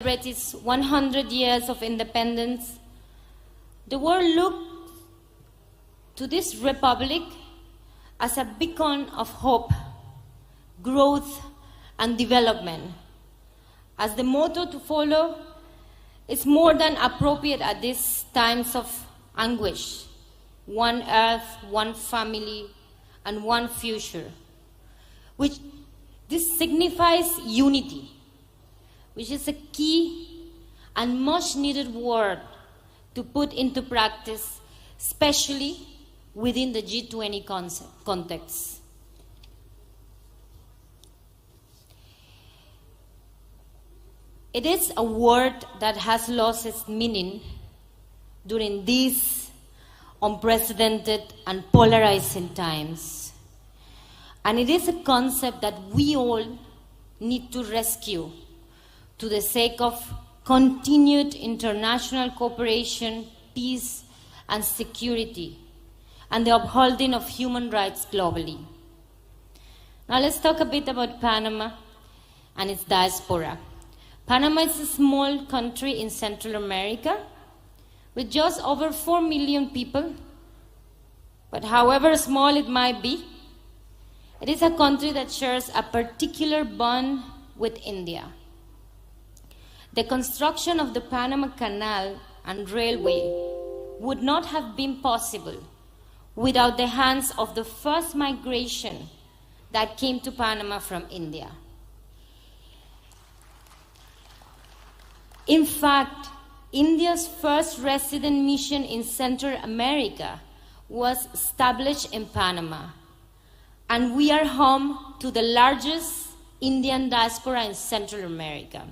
celebrates its 100 years of independence, the world looked to this republic as a beacon of hope, growth, and development. As the motto to follow is more than appropriate at these times of anguish: one earth, one family, and one future, which this signifies unity, which is a key and much needed word to put into practice, especially within the G20 context. It is a word that has lost its meaning during these unprecedented and polarizing times. And it is a concept that we all need to rescue to the sake of continued international cooperation, peace, and security, and the upholding of human rights globally. Now let's talk a bit about Panama and its diaspora. Panama is a small country in Central America with just over 4 million people, but however small it might be, it is a country that shares a particular bond with India. The construction of the Panama Canal and railway would not have been possible without the hands of the first migration that came to Panama from India. In fact, India's first resident mission in Central America was established in Panama, and we are home to the largest Indian diaspora in Central America.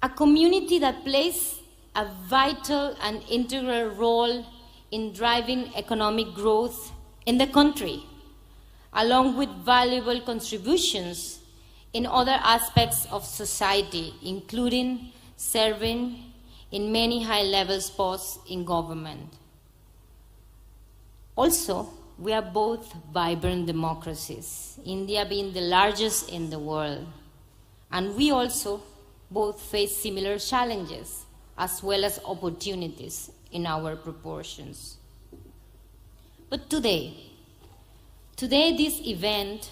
A community that plays a vital and integral role in driving economic growth in the country, along with valuable contributions in other aspects of society, including serving in many high-level posts in government. Also, we are both vibrant democracies, India being the largest in the world, and we also both face similar challenges as well as opportunities in our proportions. But today this event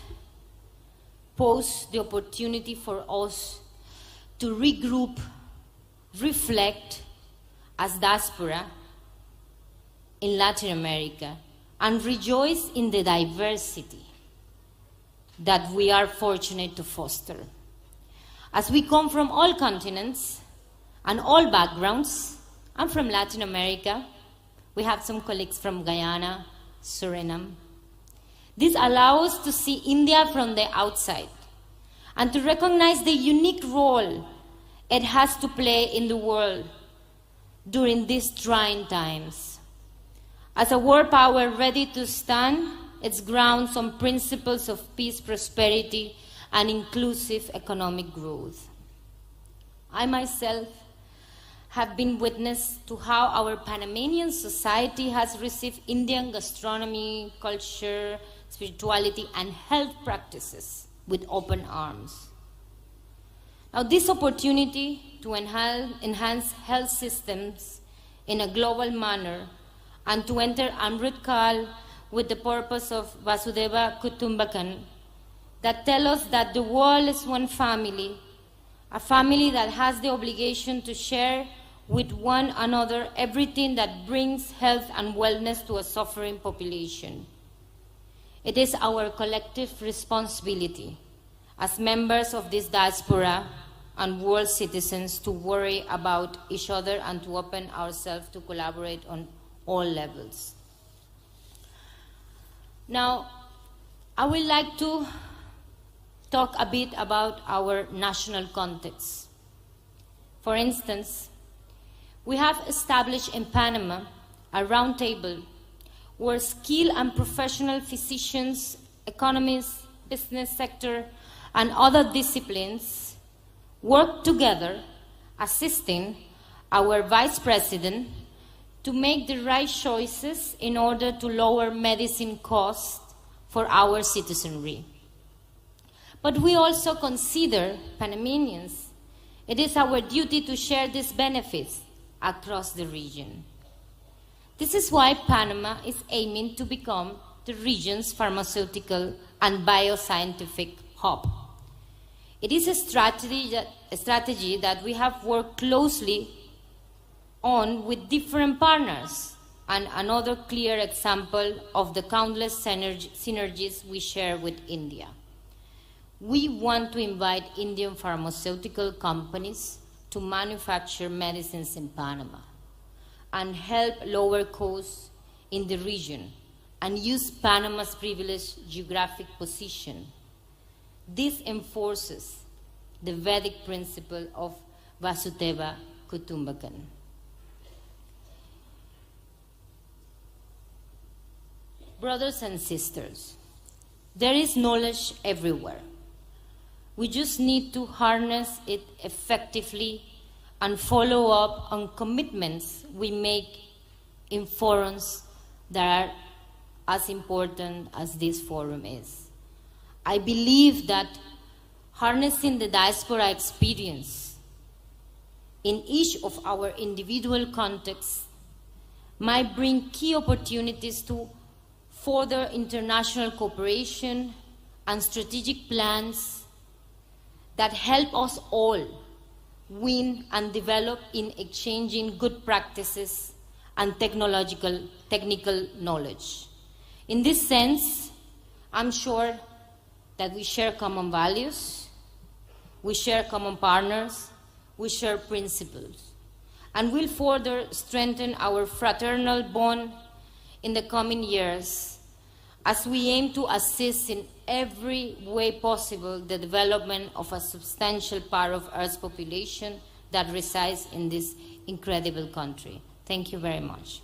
poses the opportunity for us to regroup, reflect as diaspora in Latin America, and rejoice in the diversity that we are fortunate to foster. As we come from all continents and all backgrounds, I'm from Latin America. We have some colleagues from Guyana, Suriname. This allows us to see India from the outside and to recognize the unique role it has to play in the world during these trying times. As a world power ready to stand its grounds on principles of peace, prosperity, and inclusive economic growth. I myself have been witness to how our Panamanian society has received Indian gastronomy, culture, spirituality, and health practices with open arms. Now, this opportunity to enhance health systems in a global manner and to enter Amrit Kal with the purpose of Vasudeva Kutumbakam, that tell us that the world is one family, a family that has the obligation to share with one another everything that brings health and wellness to a suffering population. It is our collective responsibility as members of this diaspora and world citizens to worry about each other and to open ourselves to collaborate on all levels. Now, I would like to talk a bit about our national context. For instance, we have established in Panama a roundtable where skilled and professional physicians, economists, business sector, and other disciplines work together, assisting our Vice President to make the right choices in order to lower medicine costs for our citizenry. But we also consider Panamanians It is our duty to share these benefits across the region. This is why Panama is aiming to become the region's pharmaceutical and bioscientific hub. It is a strategy that we have worked closely on with different partners, and another clear example of the countless synergies we share with India. We want to invite Indian pharmaceutical companies to manufacture medicines in Panama and help lower costs in the region and use Panama's privileged geographic position. This enforces the Vedic principle of Vasudhaiva Kutumbakam. Brothers and sisters, there is knowledge everywhere. We just need to harness it effectively and follow up on commitments we make in forums that are as important as this forum is. I believe that harnessing the diaspora experience in each of our individual contexts might bring key opportunities to further international cooperation and strategic plans that help us all win and develop in exchanging good practices and technical knowledge. In this sense, I'm sure that we share common values, we share common partners, we share principles, and will further strengthen our fraternal bond in the coming years as we aim to assist in every way possible the development of a substantial part of Earth's population that resides in this incredible country. Thank you very much.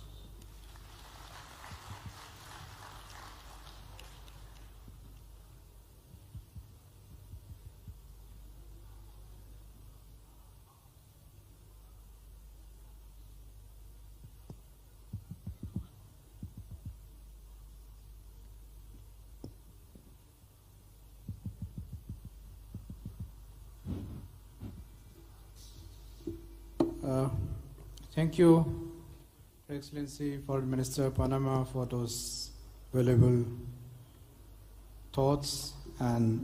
Thank you, Your Excellency, Foreign Minister of Panama, for those valuable thoughts and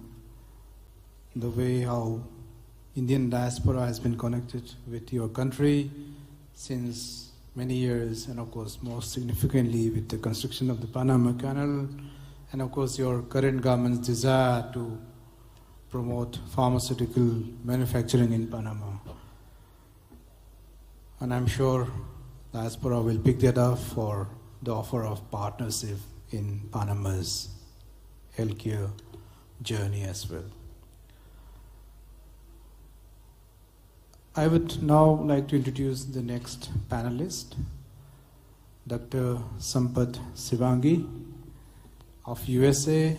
the way how Indian diaspora has been connected with your country since many years, and of course most significantly with the construction of the Panama Canal, and of course your current government's desire to promote pharmaceutical manufacturing in Panama. And I'm sure diaspora will pick that up for the offer of partnership in Panama's healthcare journey as well. I would now like to introduce the next panelist, Dr. Sampath Sivangi of USA.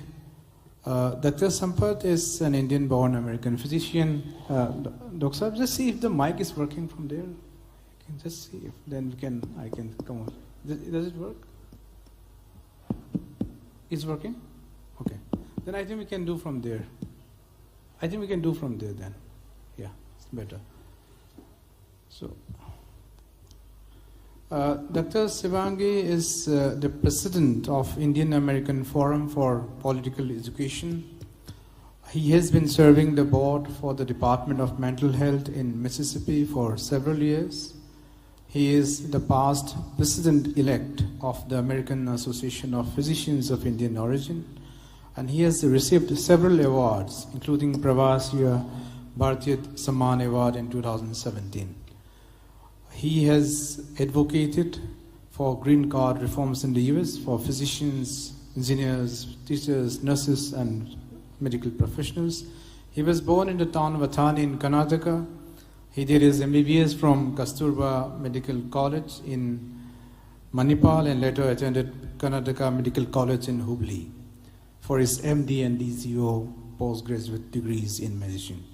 Dr. Sampath is an Indian-born American physician. Dr. Saab, just see if the mic is working from there. Can just see if then I can come on. Does it work? It's working? Okay. Then I think we can do from there. Then. Yeah, it's better. So, Dr. Sivangi is the president of Indian American Forum for Political Education. He has been serving the board for the Department of Mental Health in Mississippi for several years. He is the past president-elect of the American Association of Physicians of Indian Origin, and he has received several awards, including Pravasi Bharatiya Samman Award in 2017. He has advocated for green card reforms in the US for physicians, engineers, teachers, nurses, and medical professionals. He was born in the town of Athani in Karnataka. He did his MBBS from Kasturba Medical College in Manipal and later attended Karnataka Medical College in Hubli for his MD and DCO postgraduate degrees in medicine.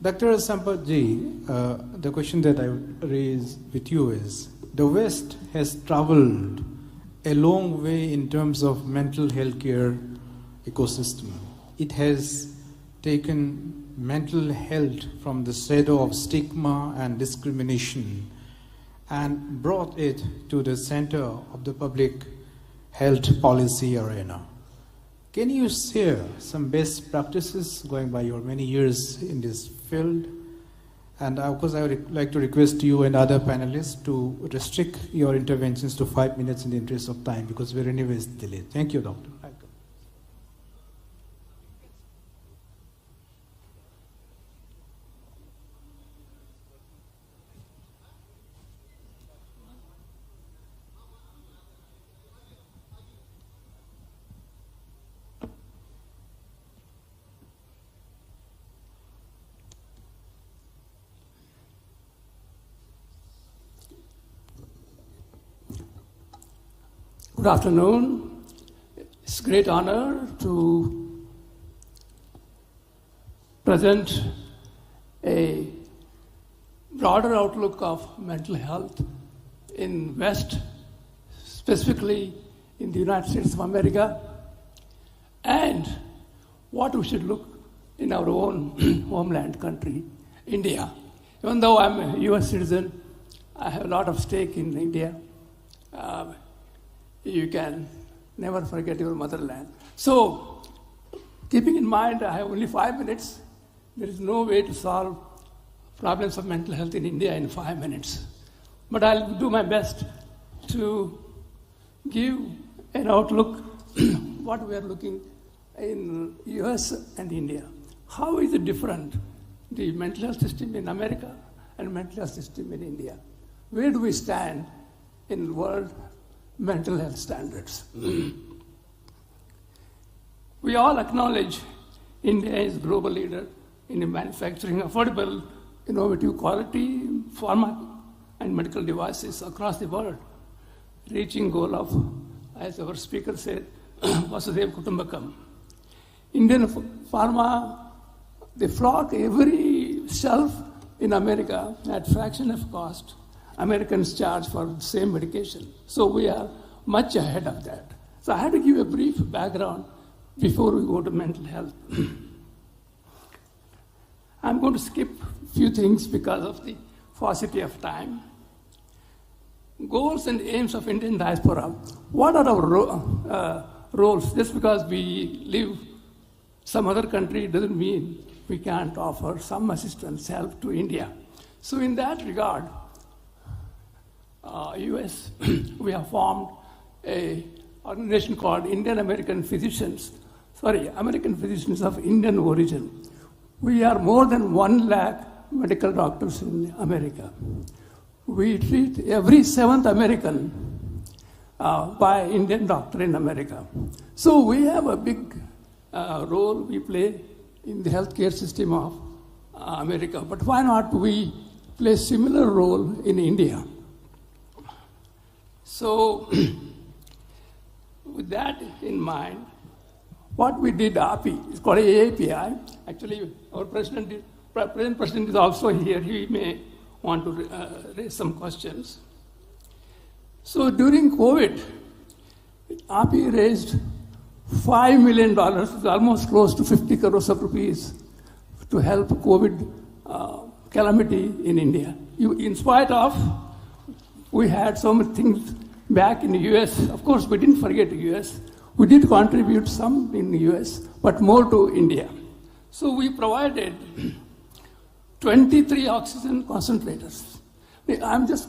Dr. Sampath ji, the question that I would raise with you is, the West has traveled a long way in terms of mental health care ecosystem. It has taken mental health from the shadow of stigma and discrimination and brought it to the center of the public health policy arena. Can you share some best practices going by your many years in this field? And of course, I would like to request you and other panelists to restrict your interventions to 5 minutes in the interest of time, because we're anyways delayed. Thank you, Doctor. Good afternoon. It's a great honor to present a broader outlook of mental health in West, specifically in the United States of America, and what we should look in our own homeland country, India. Even though I'm a US citizen, I have a lot of stake in India. You can never forget your motherland. So, keeping in mind I have only 5 minutes, there is no way to solve problems of mental health in India in 5 minutes. But I'll do my best to give an outlook what we are looking in US and India. How is it different, the mental health system in America and mental health system in India? Where do we stand in world mental health standards? We all acknowledge India is a global leader in manufacturing affordable, innovative quality pharma and medical devices across the world, reaching goal of, as our speaker said, Vasudev Kutumbakam. Indian pharma, they flock every shelf in America at fraction of cost. Americans charge for the same medication. So we are much ahead of that. So I had to give a brief background before we go to mental health. I'm going to skip a few things because of the paucity of time. Goals and aims of Indian diaspora. What are our roles? Just because we live some other country doesn't mean we can't offer some assistance, help to India. So in that regard, US, we have formed an organization called American Physicians of Indian origin. We are more than 1 lakh medical doctors in America. We treat every 7th American by Indian doctor in America. So we have a big role we play in the healthcare system of America. But why not we play a similar role in India? So, with that in mind, what we did, API, it's called AAPI. Actually, our present president is also here. He may want to raise some questions. So, during COVID, API raised $5 million, almost close to 50 crores of rupees, to help COVID calamity in India. In spite of, we had so many things back in the US. Of course, we didn't forget the US. We did contribute some in the US, but more to India. So we provided 23 oxygen concentrators. I'm just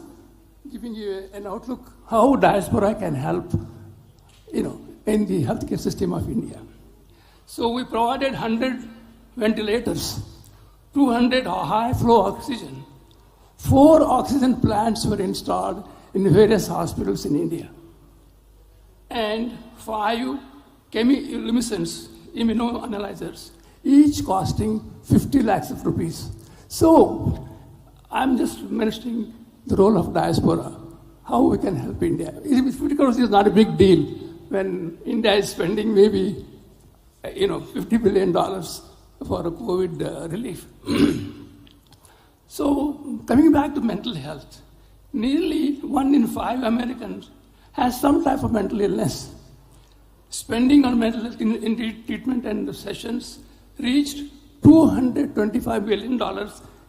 giving you an outlook how diaspora can help, in the healthcare system of India. So we provided 100 ventilators, 200 high flow oxygen, 4 oxygen plants were installed in various hospitals in India, and 5 chemiluminescence immunoanalyzers, each costing 50 lakhs of rupees. So I'm just mentioning the role of diaspora, how we can help India. 50 crores is not a big deal when India is spending maybe $50 billion for a COVID relief. So coming back to mental health, nearly 1 in 5 Americans has some type of mental illness. Spending on mental health in treatment and sessions reached $225 billion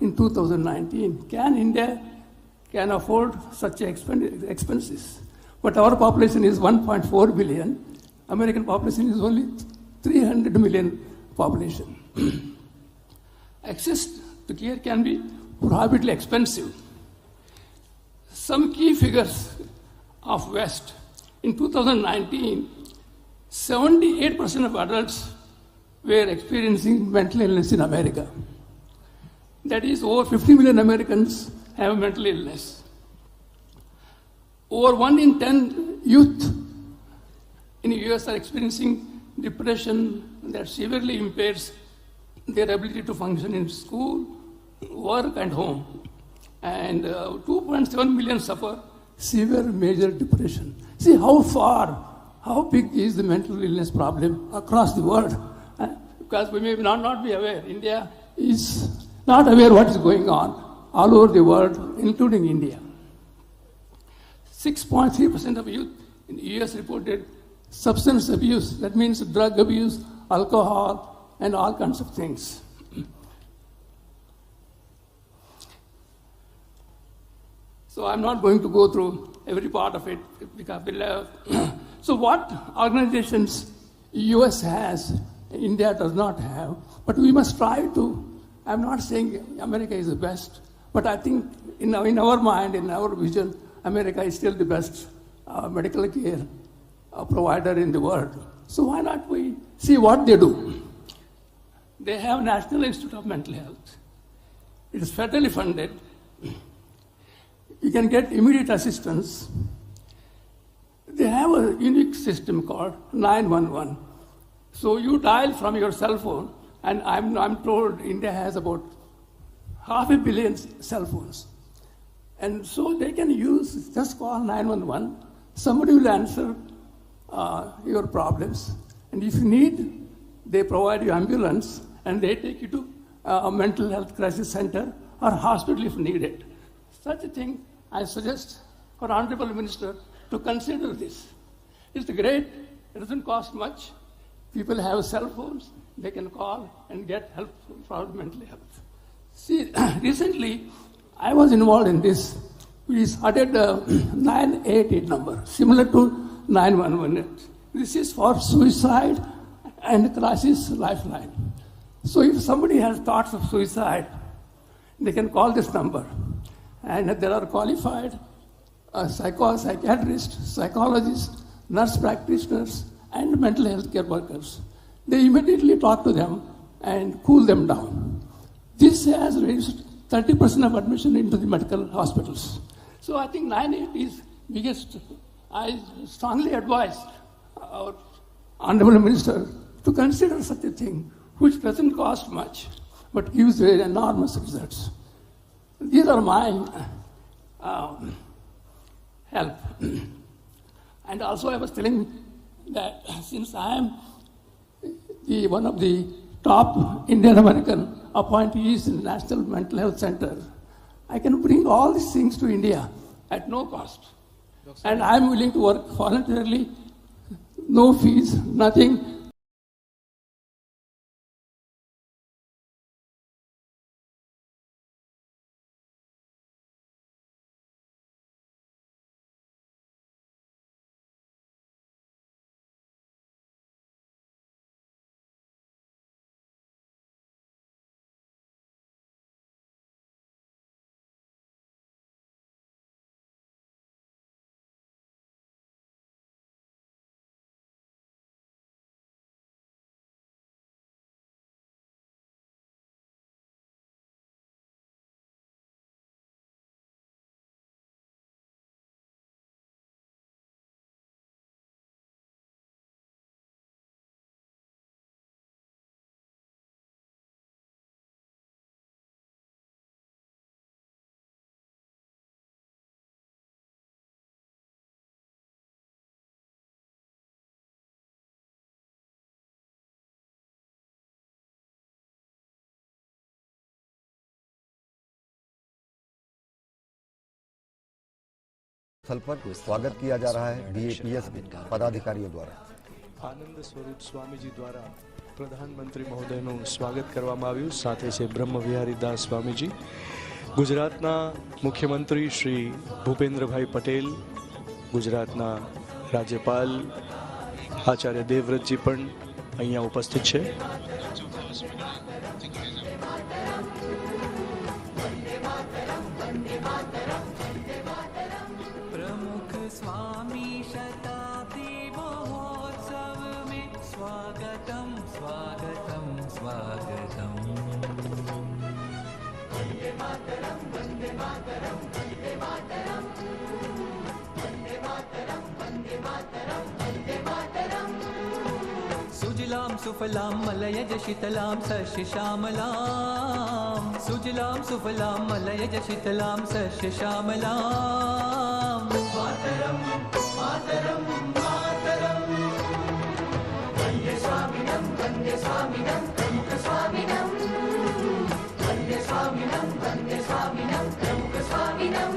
in 2019. Can India afford such expenses? But our population is 1.4 billion. American population is only 300 million population. Access to care can be prohibitively expensive. Some key figures of West. In 2019, 78% of adults were experiencing mental illness in America. That is, over 50 million Americans have mental illness. Over 1 in 10 youth in the US are experiencing depression that severely impairs their ability to function in school, work, and home. And 2.7 million suffer severe major depression. See how big is the mental illness problem across the world? Because we may not be aware. India is not aware what is going on all over the world, including India. 6.3% of youth in the US reported substance abuse. That means drug abuse, alcohol, and all kinds of things. So I'm not going to go through every part of it because so what organizations US has, India does not have, but we must try to. I'm not saying America is the best, but I think in our mind, in our vision, America is still the best medical care provider in the world. So why not we see what they do? They have National Institute of Mental Health. It is federally funded. You can get immediate assistance. They have a unique system called 911. So you dial from your cell phone, and I'm told India has about 500 million cell phones. And so they can just call 911. Somebody will answer your problems. And if you need, they provide you ambulance, and they take you to a mental health crisis center or hospital if needed. Such a thing, I suggest for Honorable Minister to consider this. It's great, it doesn't cost much. People have cell phones, they can call and get help for mental health. See, recently, I was involved in this. We started a 988 number, similar to 911. This is for suicide and crisis lifeline. So if somebody has thoughts of suicide, they can call this number. And there are qualified psychiatrists, psychologists, nurse practitioners, and mental health care workers. They immediately talk to them and cool them down. This has raised 30% of admission into the medical hospitals. So I think 988 is biggest. I strongly advise our Honorable Minister to consider such a thing, which doesn't cost much, but gives very enormous results. These are my help. And also I was telling that since I am one of the top Indian American appointees in the National Mental Health Center, I can bring all these things to India at no cost. And I'm willing to work voluntarily, no fees, nothing. स्थल पर स्वागत किया जा रहा है BAPS पदाधिकारियों द्वारा। आनंद स्वरूप स्वामी जी द्वारा પ્રધાનમંત્રી મહોદયનું સ્વાગત કરવામાં આવ્યું. સાથે છે બ્રહ્મવિહારી દાસ સ્વામીજી, ગુજરાતના મુખ્યમંત્રી શ્રી ભૂપેન્દ્રભાઈ પટેલ, ગુજરાતના રાજ્યપાલ આચાર્ય દેવવ્રતજી પણ અહીંયા ઉપસ્થિત છે. प्रमुख स्वामी शताब्दी महोत्सव में स्वागतम स्वागतम स्वागतम. वंदे मातरम वंदे मातरम वंदे मातरम वंदे मातरम वंदे मातरम वंदे मातरम. सुजलाम सुफलाम मलयज शीतलाम सस्य श्यामलाम. सुजलाम सुफलाम मलयज शीतलाम सस्य श्यामलाम. मातरम मातरम मातरम. वंदे स्वामिनम प्रमुख स्वामिनम. वंदे स्वामिनम प्रमुख स्वामिनम.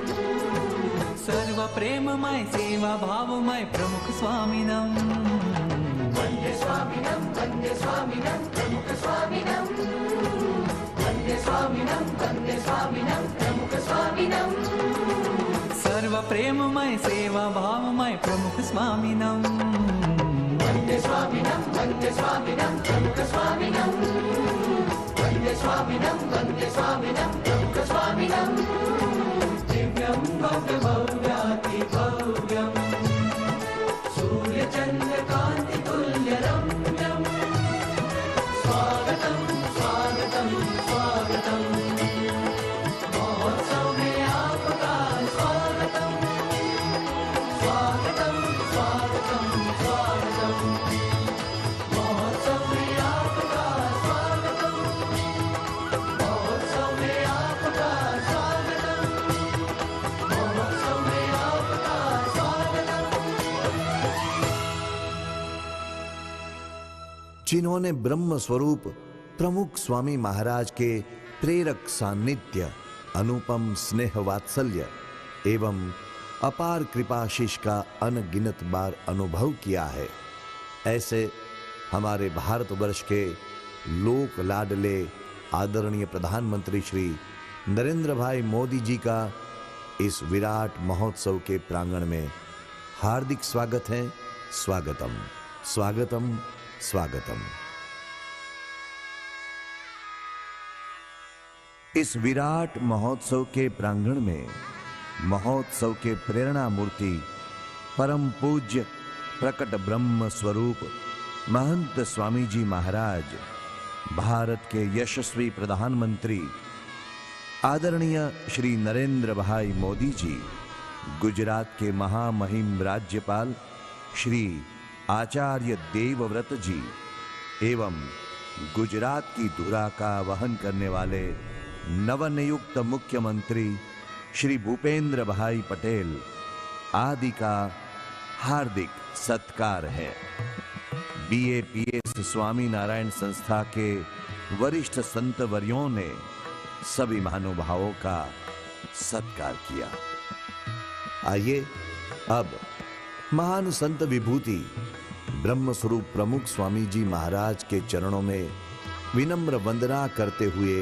सर्व प्रेममय सेवा भावमय प्रमुख स्वामिनम. वंदे स्वामिनम प्रमुख स्वामिनम. वंदे स्वामिनम प्रमुख स्वामिनम. सर्व प्रेममय सेवा भावमय प्रमुख स्वामिनम. वंदे स्वामिनम प्रमुख स्वामिनम. वंदे स्वामिनम प्रमुख स्वामिनम. दिव्यं भव्य भव्याति भव्यं सूर्य चंद्र कांति तुल्य रम्यं. स्वागतम स्वागतम स्वागतम. महोत्सव में आपका स्वागतम. स्वागतम स्वागतम स्वागतम. महोत्सव में आपका स्वागतम. महोत्सव में आपका स्वागतम. महोत्सव में आपका स्वागतम. जिन्होंने ब्रह्म स्वरूप प्रमुख स्वामी महाराज के प्रेरक सान्निध्य, अनुपम स्नेह वात्सल्य एवं अपार कृपाशीष का अनगिनत बार अनुभव किया है, ऐसे हमारे भारतवर्ष के लोक लाडले आदरणीय प्रधानमंत्री श्री नरेंद्र भाई मोदी जी का इस विराट महोत्सव के प्रांगण में हार्दिक स्वागत है. स्वागतम स्वागतम स्वागतम. इस विराट महोत्सव के प्रांगण में महोत्सव के प्रेरणा मूर्ति परम पूज्य प्रकट ब्रह्म स्वरूप महंत स्वामी जी महाराज, भारत के यशस्वी प्रधानमंत्री आदरणीय श्री नरेंद्र भाई मोदी जी, गुजरात के महामहिम राज्यपाल श्री आचार्य देवव्रत जी एवं गुजरात की धुरा का वहन करने वाले नवनियुक्त मुख्यमंत्री श्री भूपेंद्र भाई पटेल आदि का हार्दिक सत्कार है. BAPS स्वामी नारायण संस्था के वरिष्ठ संत वर्यों ने सभी महानुभावों का सत्कार किया. आइए अब महान संत विभूति ब्रह्म स्वरूप प्रमुख स्वामी जी महाराज के चरणों में विनम्र वंदना करते हुए